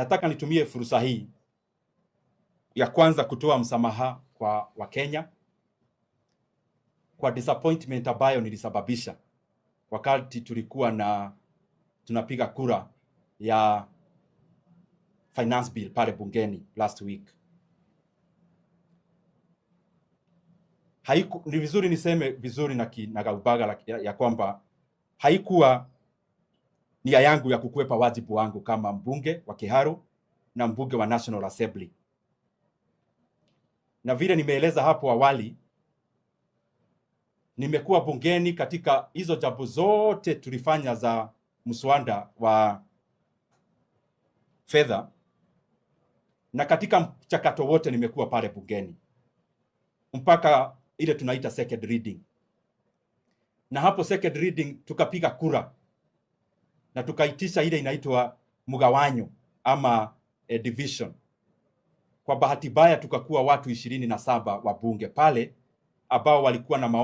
Nataka nitumie fursa hii ya kwanza kutoa msamaha kwa Wakenya kwa disappointment ambayo nilisababisha wakati tulikuwa tunapiga kura ya finance bill pale bungeni last week. Ni vizuri niseme vizuri na kinagaubaga ya kwamba haikuwa nia yangu ya kukwepa wajibu wangu kama mbunge wa Kiharu na mbunge wa National Assembly. Na vile nimeeleza hapo awali, nimekuwa bungeni katika hizo jambo zote tulifanya za mswada wa fedha, na katika mchakato wote nimekuwa pale bungeni mpaka ile tunaita second reading. Na hapo second reading tukapiga kura na tukaitisha ile inaitwa mgawanyo ama division. Kwa bahati mbaya tukakuwa watu 27 wa bunge pale ambao walikuwa na